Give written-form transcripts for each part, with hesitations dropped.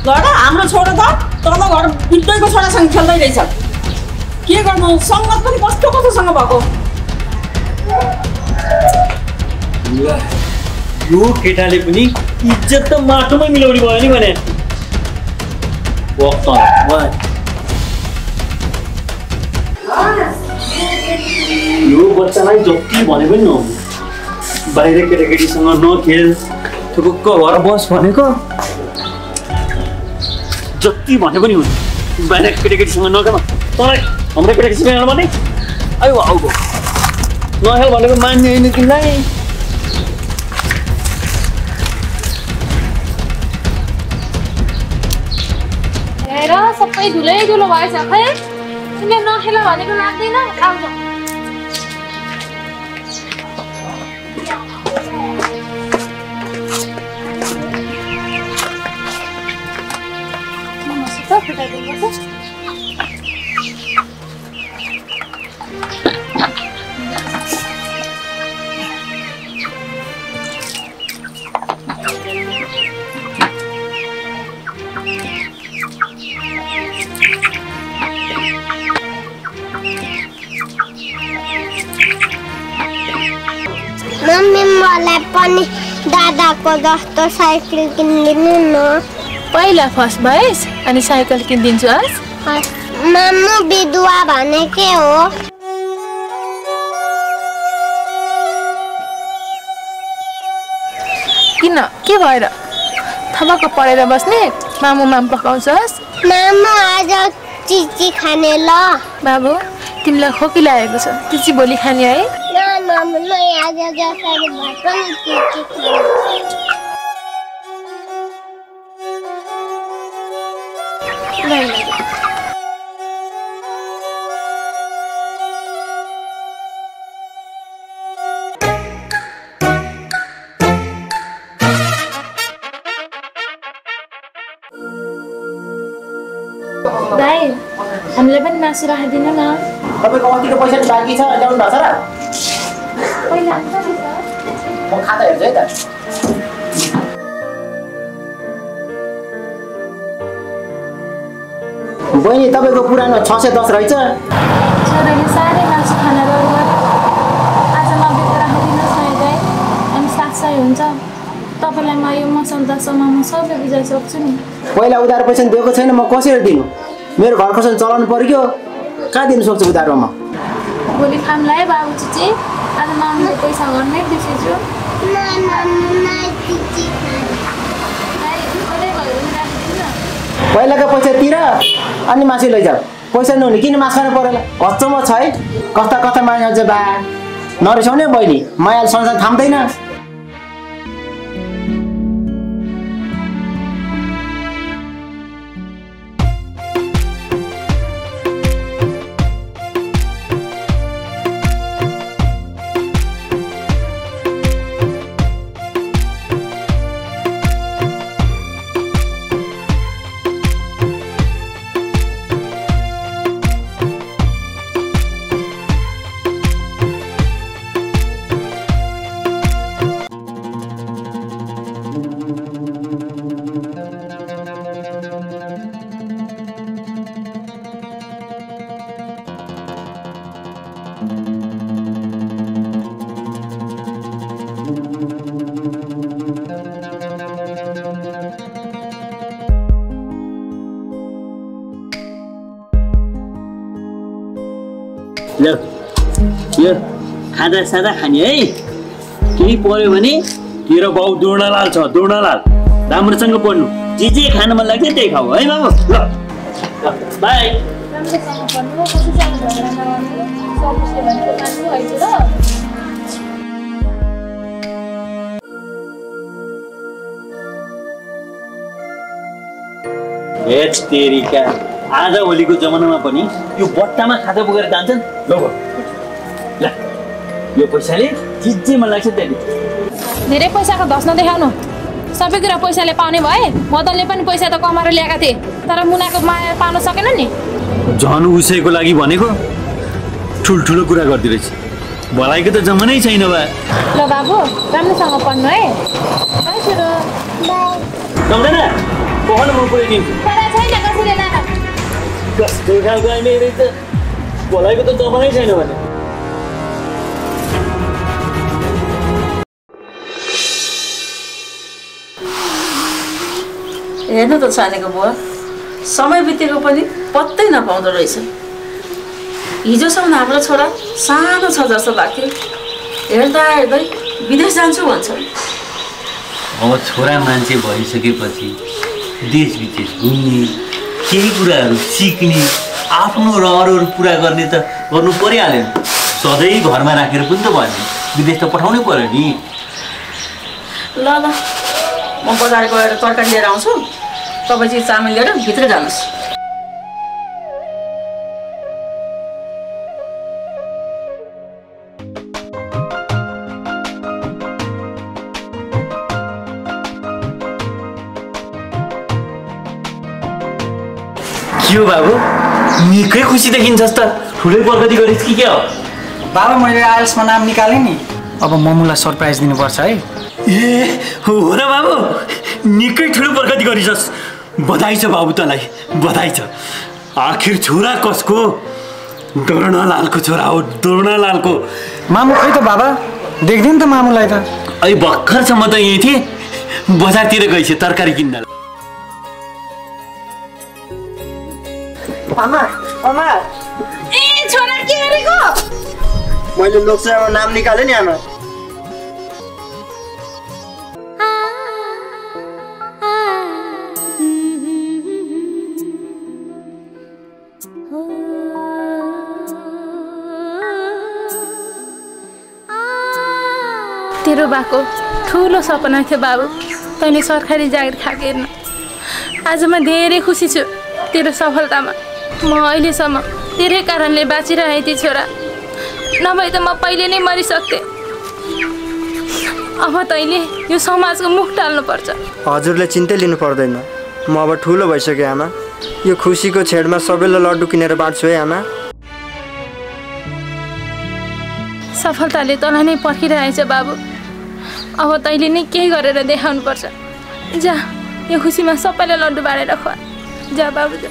लडा हाम्रो छोरा त तल घर बिल्टैको छोरासँग खेल्दै रहेछ के गर्नु संगत पनि कस्तो कस्तोसँग भएको यो केटाले पनि इज्जत त माटोमै मिलाउने भयो नि भने यो बच्चालाई जति भने पनि नहुनु बाहिर केटाकेटीसँग नखेल थुक्क घर बस भनेको जति भने पनि हुन्छ बाहिर केटाकेटीसँग नखेल तँलाई हाम्रो केटाकेटीसँग हेर्नु भने आयो आऊ नखेल भनेको मान्ने होइन तिमीलाई सबै धुलै धुलो भएछ खै तिमीले नखेल भनेको लाग्दैन आउँछ मम्मी मलाई पनि दादाको जस्तो साइकल किनिदिनु न पहिला फर्स्ट भएस अनि साइकल किनिदिन्छु हस् मामु बिधुवा भने के हो किन के भएर थपक्क परेर बस्ने मामु माम पकाउँछस् मामु आज चिची खाने ल बाबु तिमीलाई खोकी लागेको छ चिची भोलि खाने है मामुलाई आज जसरी भए पनि चिची खाने दाइ हामीले पनि मासु राखिदिनु न तपाईको कतिको पैसा बाँकी छ ल्याउनु भएको छ र पहिला म खाता हेर्छु है त बहिनी तपाईको पुरानो 610 रहेछ छोराले साह्रै मासु खाना गर्नु आज नबेको राखिदिनुहोस् न दाइ अनि 700 हुन्छ तपाईँलाई म यो मसौदासम्म म सबै बुझाइसक्छु नि पहिला उधार पैसा दिएको छैन म कसरी दिनु मेरो घर खर्च चलाउनु पर्यो कहाँ दिनु सक्छु उधारमा भोलि खामलाई है बाबु चिची आज मामुले पैसा गर्नै बिर्सेछु पहिलाको पैसा तिर अनि मासु लैजाऊ पैसा नहुने किन मासु खानु पर्यो कच्चोमा छ है कस्ता कस्ता मान्छे बा नरिसाउने बहिनी मायाले संसार थाम्दैन ल यो खाजा सादा खाने है केही पर्यो भने तेरो बाउ दुर्णालाल छ दुर्णालाल राम्रोसँग पढ्नु जे खान मन लाग्छ त्यही खाऊ है बाबु ल बाई ए तेरिका आज भोलिको जमानामा पनि यो बट्टामा खाता बोकेर जान्छन् ल यो पैसाले जे मन लाग्छ त्यही धेरै पैसाको धस नदेखाउनु सबै कुरा पैसाले पाउने भए मदनले पनि पैसा त कमाएर ल्याएका थिए तर मुनाको माया पाउन सकेन नि झन् उसैको लागि भनेको ठुल्ठुलो कुरा गर्दिरहेछ भलाइको त जमानै छैन बा ल बाबु राम्रोसँग पढ्नु है बाई सुरु सम्झना कहाँ म पुऱ्याइदिन्छु पढा छैन कसैले लान कस्तो खालको आइमे रहेछ बोलाइको त जमानै छैन भने हेर्नु त सानेको बुवा समय बितेको पनि पत्तै नपाउँदो रहेछ हिजोसम्म हाम्रो छोरा सानो छ जस्तो लाग्थ्यो हेर्दा हेर्दै विदेश जान्छु भन्छ अब छोरा मान्छे भइसकेपछि देश विदेश घुम्ने केही कुराहरू सिक्ने आफ्नो रहरहरू पुरा गर्ने त गर्नु परिहाल्यो नि सधैँ घरमा राखेर पनि त भएन विदेश त पठाउनै पर्यो नि ल ल म बजार गएर तरकारी लिएर आउँछु तपाईँ चाहिँ चामल लिएर भित्र जानुहोस् के हो बाबु निकै खुसी देखिन्छस् त ठुलै प्रगति गरिस् कि के हो बाबा मैले आइएल्समा नाम निकालेँ नि अब मम्मुलाई सरप्राइज दिनुपर्छ है ए हो र बाबु निकै ठुलो प्रगति गरिछस् बधाई छ बाबु तँलाई बधाई छ आखिर छोरा कसको दर्णलालको छोरा हो दर्णलालको मामु खै त बाबा देख्दैन त मामुलाई त अहिले भर्खरसम्म त यहीँ थिएँ बजारतिर गएछ तरकारी किन्न आमा आमा ए छोरा के गरेको मैले लोकसेवामा नाम निकालेँ नि आमा तेरो बाको ठुलो सपना थियो बाबु तैँले सरकारी जागिर खाएको हेर्न आज म धेरै खुसी छु तेरो सफलतामा म अहिलेसम्म तेरै कारणले बाँचिरहेको थिएँ छोरा नभए त म पहिले नै मरिसक्थेँ अब तैँले यो समाजको मुख टाल्नुपर्छ हजुरले चिन्तै लिनु पर्दैन म अब ठुलो भइसकेँ आमा यो खुसीको छेडमा सबैलाई लड्डु किनेर बाँड्छु है आमा सफलताले तँलाई नै पर्खिरहेछ बाबु अब तैँले नै केही गरेर देखाउनुपर्छ जा यो खुसीमा सबैलाई लड्डु बाँडेर खुवा जा बाबु जा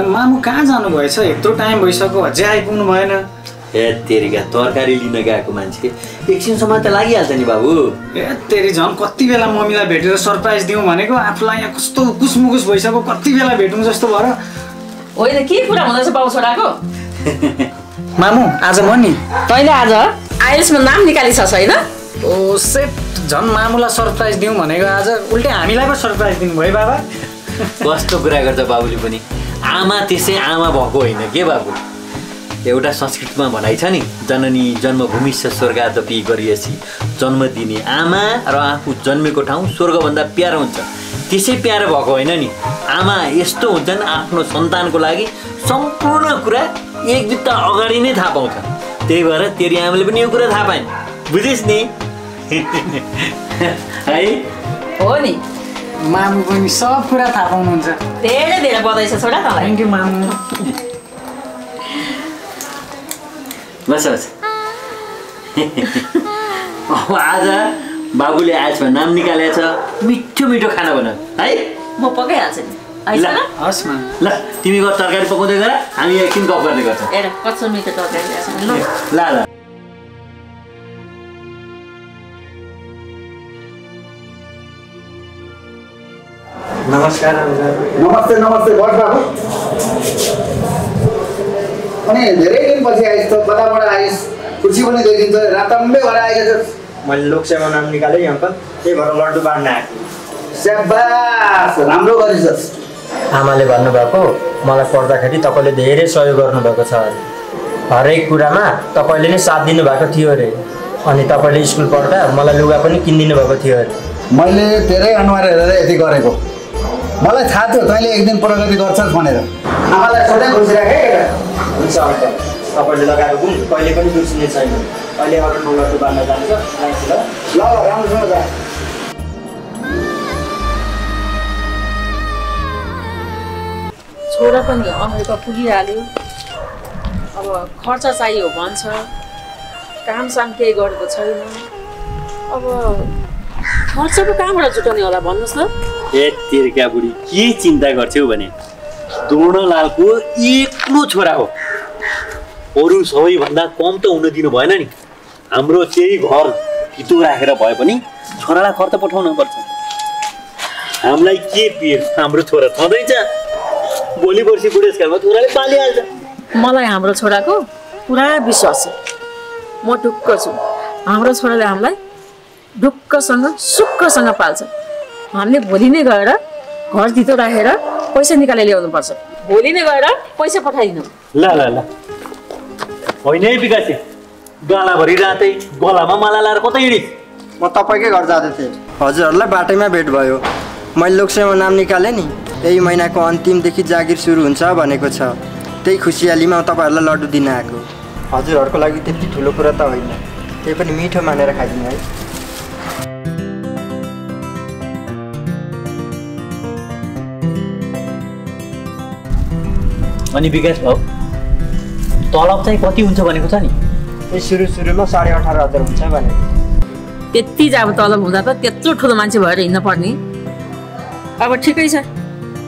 मामु कहाँ जानुभएछ यत्रो टाइम भइसक्यो अझै आइपुग्नु भएन ए तेरिका तरकारी लिन गएको मान्छे एकछिनसम्म त लागिहाल्छ नि बाबु ए तेरी झन् कति बेला मम्मीलाई भेटेर सरप्राइज दिउँ भनेको आफूलाई यहाँ कस्तो कुसमुकुस भइसक्यो कति बेला भेटौँ जस्तो भएर होइन के कुरा हुँदैछ बाबु छोराको मामु आज म नि तैँले आज आइएल्समा नाम निकालिछस् होइन ओ सेट झन् मामुलाई सरप्राइज दिउँ भनेको आज उल्टै हामीलाई पो सरप्राइज दिनुभयो है बाबा कस्तो कुरा गर्छ बाबुले पनि आमा त्यसै आमा भएको होइन के बाबु एउटा संस्कृतमा भनाइ छ नि जननी जन्मभूमिश्च स्वर्गादपि गरिएसी जन्म दिने आमा र आफू जन्मेको ठाउँ स्वर्गभन्दा प्यारो हुन्छ त्यसै प्यारो भएको होइन नि आमा यस्तो हुन्छन् आफ्नो सन्तानको लागि सम्पूर्ण कुरा एक बित्ता अगाडि नै थाहा पाउँछ त्यही भएर तेरी आमाले पनि यो कुरा थाहा पाइन् बुझिस् नि है हो नि मामु पनि सब कुरा थाहा पाउनुहुन्छ धेरै धेरै बधाई छ छोरा तँलाई थ्याङ्क यू मामु बस बस अब आज बाबुले आइएल्समा नाम निकालेको छ मिठो मिठो खाना बनाऊ है म पकाइहाल्छु नि आइस न हस् मामु ल तिमी गएर तरकारी पकाउँदै गर हामी एकछिन गफ गर्ने गर्छौँ हेर कस्तो मिठो तरकारी ल्याएको छ ल ल ल नमस्कार नमस्ते नमस्ते बस बाबु अनि धेरै दिनपछि आइस त कताबाट आइस खुसी पनि देखिन्छ रातम्बे भएर आएको छ मैले लोकसेवामा नाम निकालेँ नि अङ्कल त्यही भएर लड्डु बाँड्न आएको स्याबास राम्रो गरिछस् आमाले भन्नुभएको मलाई पढ्दाखेरि तपाईँले धेरै सहयोग गर्नुभएको छ अरे हरेक कुरामा तपाईँले नै साथ दिनुभएको थियो अरे अनि तपाईँले स्कुल पढ्दा मलाई लुगा पनि किनिदिनु भएको थियो अरे मैले तेरै अनुहार हेरेर यति गरेको मलाई थाहा थियो तैँले एक दिन प्रगति गर्छस् भनेर आमालाई सधैँ खुसी राखेँ हुन्छ अङ्कल तपाईँले लगाएको गुण कहिले पनि बिर्सिने छैन अहिले अरू लड्डु बाँड्न जान्छ ल ल राम्रोसँग जा छोरा पनि अमेरिका पुगिहाल्यो, अब खर्च चाहियो भन्छ, कामसाम केही गरेको छैन। अब खर्चको कहाँबाट जुटाउने होला भन्नुहोस् न। ए तिर्का बुढी के चिन्ता गर्छौ भने द्रोणलालको एक्लो छोरा हो, अरू सबैभन्दा कम त हुन दिनु भएन नि। हाम्रो त्यही घर फितो राखेर भए पनि छोरालाई खर्च पठाउनु पर्छ। हामीलाई के पिर हाम्रो छोरा छँदैछ, भोलि पर्सि बुढेसकालमा छोराले पालिहाल्छ। मलाई हाम्रो छोराको पुरा विश्वास छ, म ढुक्क छु हाम्रो छोराले हामीलाई ढुक्कसँग सुक्खसँग पाल्छ। हामीले भोलि नै गएर घर धितो राखेर पैसा निकालेर ल्याउनुपर्छ, भोलि नै गएर पैसा पठाइदिनु। ल ल ल होइन है विकासे, गालाभरि रातै गलामा माला लाएर कतै हिँडिस्? म तपाईँकै घर जाँदै थिएँ, हजुरहरूलाई बाटैमा भेट भयो। मैले लोकसेवा नाम निकालेँ नि, यही महिनाको अन्तिमदेखि जागिर सुरु हुन्छ भनेको छ। त्यही खुसियालीमा तपाईँहरूलाई लड्डु दिन आएको। हजुरहरूको लागि त्यति ठुलो कुरा त होइन, त्यही पनि मिठो मानेर खाइदिनु है। अनि विकास भाउ तलब चाहिँ कति हुन्छ भनेको छ नि? त्यही सुरुमा 18,500 हुन्छ भनेको। त्यति चाहिँ अब तलब हुँदा त त्यत्रो ठुलो मान्छे भएर हिँड्न पर्ने। अब ठिकै छ,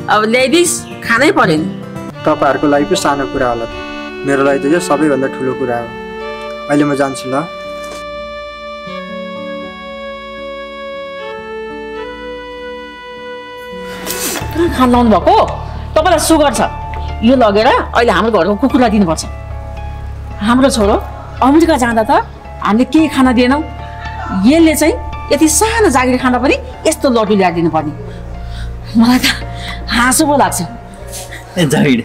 अब ल्याइदिस्, खानै पर्यो नि। तपाईँहरूको लागि पो सानो कुरा होला त, मेरो लागि त यो सबैभन्दा ठुलो कुरा हो। अहिले म जान्छु ल। खान लाउनु भएको तपाईँलाई सुगर छ, यो लगेर अहिले हाम्रो घरको कुकुरलाई दिनुपर्छ। हाम्रो छोरो अमेरिका जाँदा त हामीले केही खाना दिएनौँ, यसले चाहिँ यति सानो जागिर खाँदा पनि यस्तो लड्डु ल्याएर दिनुपर्ने। मलाई त हाँसो पो लाग्छ। जागिर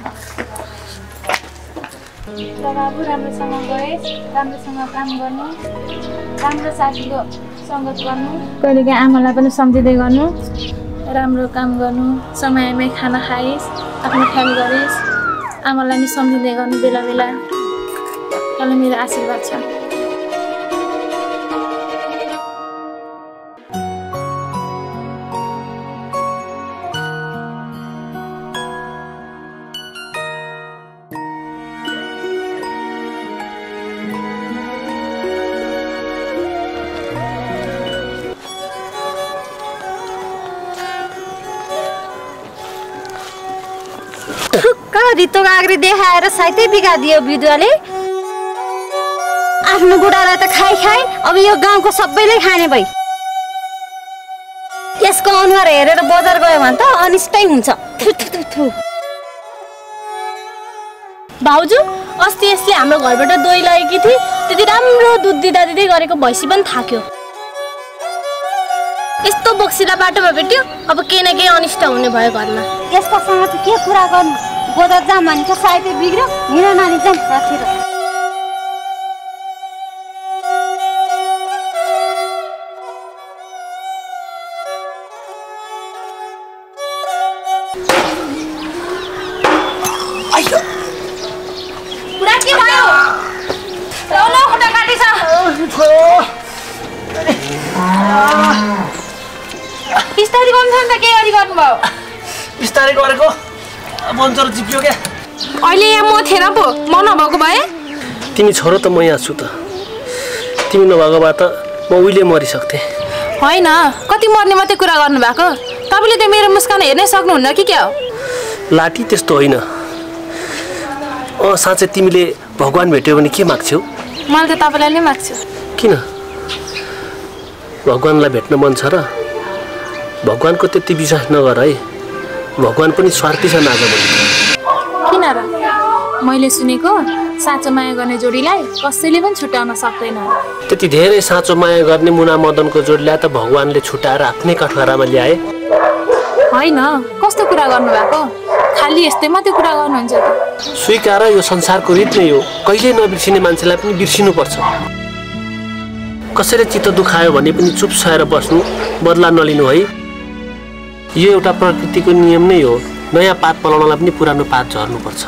बाबु राम्रोसँग गएस्, राम्रोसँग काम गर्नु, राम्रो साथीको सङ्गत गर्नु, कहिलेकाहीँ आमालाई पनि सम्झिँदै गर्नु, राम्रो काम गर्नु, समयमै खाना खाइस्, आफ्नो ख्याल गरिस्, आमालाई नि सम्झिँदै गर्नु बेला बेला। तँलाई मेरो आशीर्वाद छ। रितो काँक्री देखाएर साइतै बिगादियो बिजुवाले। आफ्नो बुढालाई त खाइ खाइ अब यो गाउँको सबैले खाने भई। यसको अनुहार हेरेर बजार गयो भने त अनिष्टै हुन्छ। भाउजू अस्ति यसले हाम्रो घरबाट दही लगेकी थिए, त्यति राम्रो दुध दिँदा दिँदै गरेको भैँसी पनि थाक्यो। यस्तो बोक्सिला बाटोमा भेट्यो, अब केही न केही अनिष्ट हुने भयो घरमा। यसकोसँग चाहिँ के कुरा गर्नु, गोदर जाम भनेको साइतै बिग्रियो। हिँड नानी जाम राखेर। पुरा के भयो? ल खुट्टा काटिछ। बिस्तारै गर्नु छ नि त, के गरी गर्नुभयो? बिस्तारै गरेको मन्चर चिप्यो क्या। अहिले यहाँ म थिएन पो, म नभएको भए? तिमी छोरो त म यहाँ छु त, तिमी नभएको भए त म उहिले मरिसक्थेँ। होइन, कति मर्ने मात्रै कुरा गर्नुभएको। तपाईँले त मेरो मुस्कान हेर्नै सक्नुहुन्न कि क्या हो? लाठी त्यस्तो होइन। साँच्चै तिमीले भगवान् भेट्यौ भने के माग्छौ? मैले त तपाईँलाई नै माग्छु। किन? भगवान्लाई भेट्न मन छ र? भगवान्को त्यति विश्वास नगर है, भगवान् पनि स्वार्थी छन् आज भोलि। किन र? मैले सुनेको साँचो माया गर्ने जोडीलाई कसैले पनि छुट्याउन सक्दैन। त्यति धेरै साँचो माया गर्ने मुना मदनको जोडीलाई त भगवान्ले छुट्याएर आफ्नै कठघरामा ल्याए। होइन, कस्तो कुरा गर्नुभएको? खालि यस्तै मात्रै कुरा गर्नुहुन्छ त। स्वीकार, यो संसारको रीत नै हो, कहिले नबिर्सिने मान्छेलाई पनि बिर्सिनुपर्छ। कसैले चित्त दुखायो भने पनि चुप सहेर बस्नु, बदला नलिनु है। यो एउटा प्रकृतिको नियम नै हो। नयाँ पात पलाउनलाई पनि पुरानो पात झर्नुपर्छ।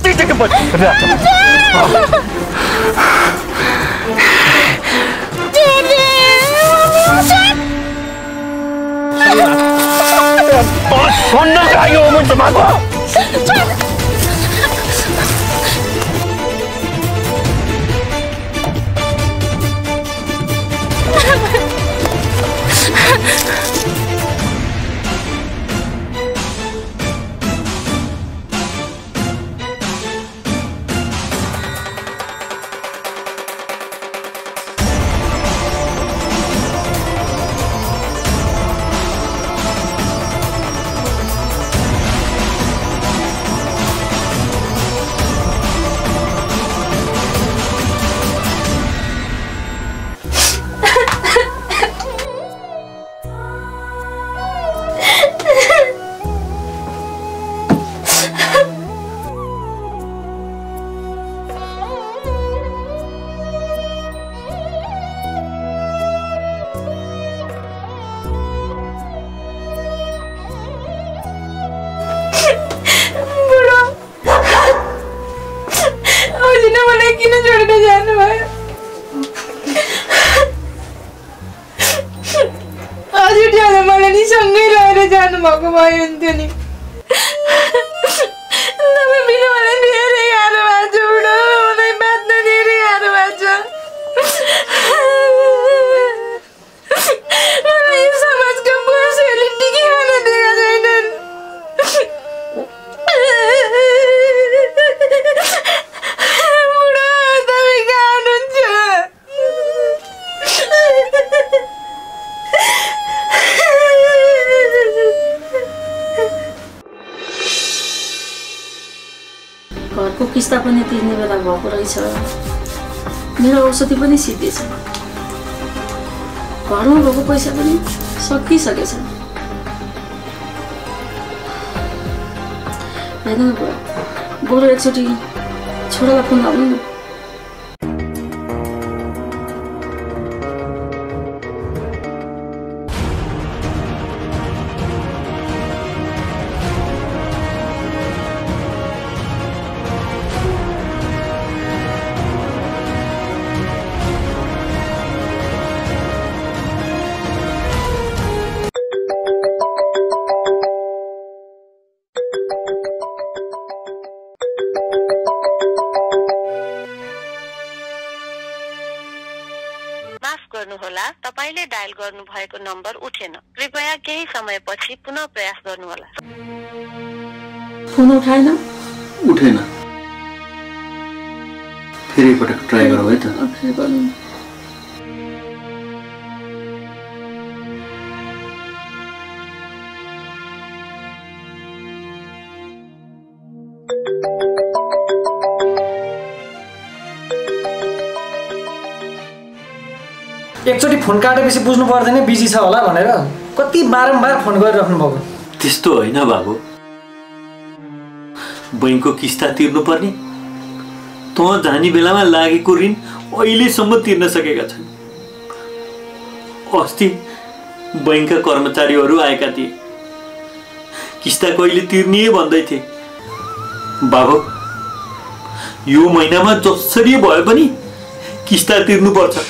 कतिचोटि सुन्न लाग्यो मुन्टो माको घरको किस्ता पनि तिर्ने बेला भएको रहेछ मेरो औषधि पनि सिद्धिएछ घरमा भएको पैसा पनि सकिसकेछ हैन बरु एकचोटि छोरालाई फोन लगाउनु न गर्नुहोला तपाईले डायल गर्नु भएको नम्बर उठेन कृपया केही समयपछि पुनः प्रयास गर्नुहोला फोन उठाएन फेरि पटक ट्राई गरौ है त फेरि गर्नु एकचोटि फोन काटेपछि बुझ्नु पर्दैन बिजी छ होला भनेर कति बारम्बार फोन गरिराख्नु भएको त्यस्तो होइन बाबु बैंकको किस्ता तिर्नु पर्ने त जाने बेलामा लागेको ऋण अहिलेसम्म तिर्न सकेका छन् अस्ति बैंकका कर्मचारीहरू आएका थिए किस्ता कहिले तिर्ने भन्दै थिए बाबु यो महिनामा जसरी भए पनि किस्ता तिर्नु पर्छ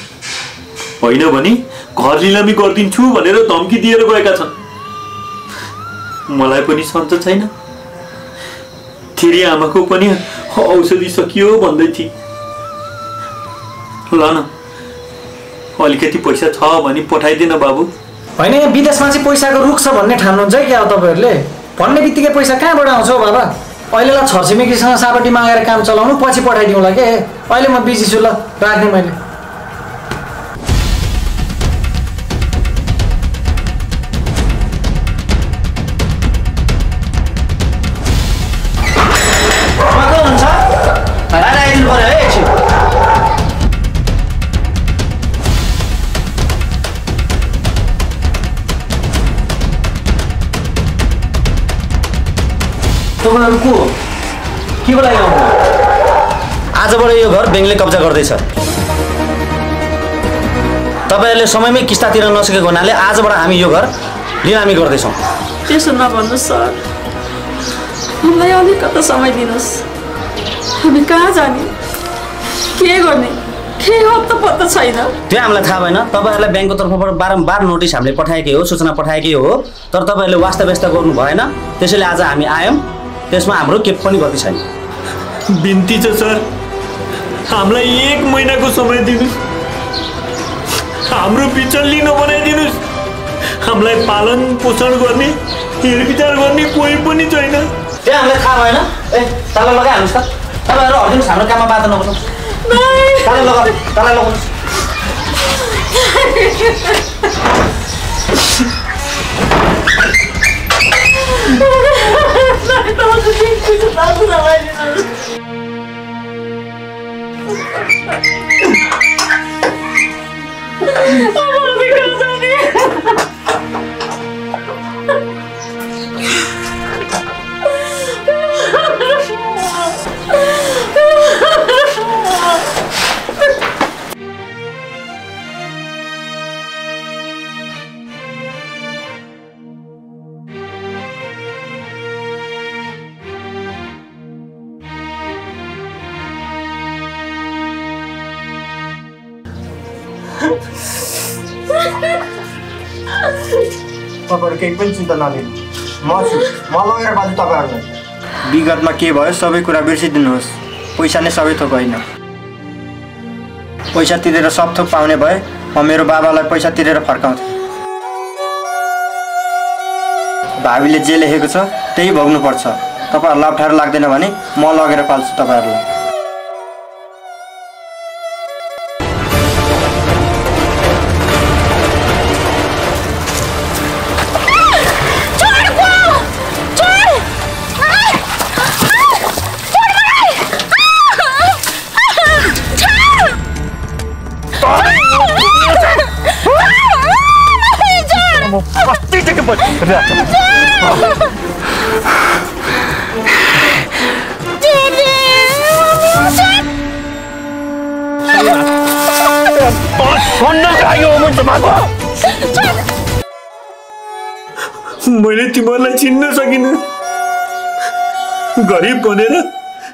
होइन भने घर लिलामी गर्दिन्छु भनेर धम्की दिएर गएका छन् मलाई पनि सन्च छैन तेरी आमाको पनि औषधि सकियो भन्दै थिए ल न अलिकति पैसा छ भने पठाइदिन बाबु होइन यहाँ विदेशमा चाहिँ पैसाको रुख छ भन्ने ठान्नुहुन्छ क्या तपाईहरुले भन्ने बित्तिकै पैसा कहाँबाट आउँछ हो बाबा अहिलेलाई छरछिमेकीसँग साबटी मागेर काम चलाउनु पछि पठाइदिउँला के अहिले म बिजी छु ल राख्ने मैले के बोलायो आजबाट यो घर बैंकले कब्जा गर्दैछ तपाईहरुले समयमै किस्ता तिर्न नसकेको हुनाले आजबाट हामी यो घर लिलामी गर्दैछौं त्यसो नभन्नुस् सर मलाई अलिकति समय दिनुस् हामी कहाँ जाने के गर्ने के हो त पत्ता छैन। त्यो हामीलाई थाहा भएन। तपाईँहरूलाई ब्याङ्कको तर्फबाट बारम्बार नोटिस हामीले पठाएकै हो, सूचना पठाएकै हो, तर तपाईँहरूले वास्ता व्यस्त गर्नु भएन। त्यसैले आज हामी आयौँ, त्यसमा हाम्रो के पनि गति छैन। बिन्ती छ सर, हामीलाई 1 महिनाको समय दिनुहोस्, हाम्रो बिचल्ली नबनाइदिनुहोस्। हामीलाई पालन पोषण गर्ने हेरविचार गर्ने कोही पनि छैन। त्यो हामीलाई थाहा भएन। ए ताला लगाइहाल्नुहोस् त, तपाईँहरू हटिनुहोस्, हाम्रो काममा बाधा नगर्नुहोस्। ताला लगाउनुहोस्। तपाईँहरू केही पनि चिन्ता नलिनु, म छु, म लगेर बाजु तपाईँहरूलाई। विगतमा के भयो सबै कुरा बिर्सिदिनुहोस्। पैसा नै सबै थोक होइन। पैसा तिरेर सब थोक पाउने भए म मेरो बाबालाई पैसा तिरेर फर्काउँथेँ। भाबीले जे लेखेको छ त्यही भोग्नुपर्छ। तपाईँहरूलाई अप्ठ्यारो लाग्दैन भने म लगेर पाल्छु तपाईँहरूलाई। मैले तिमीहरूलाई चिन्न सकिनँ। गरिब भनेर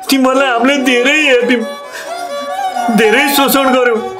तिमीहरूलाई हामीले धेरै हेर्थ्यौँ, धेरै शोषण गर्यौँ।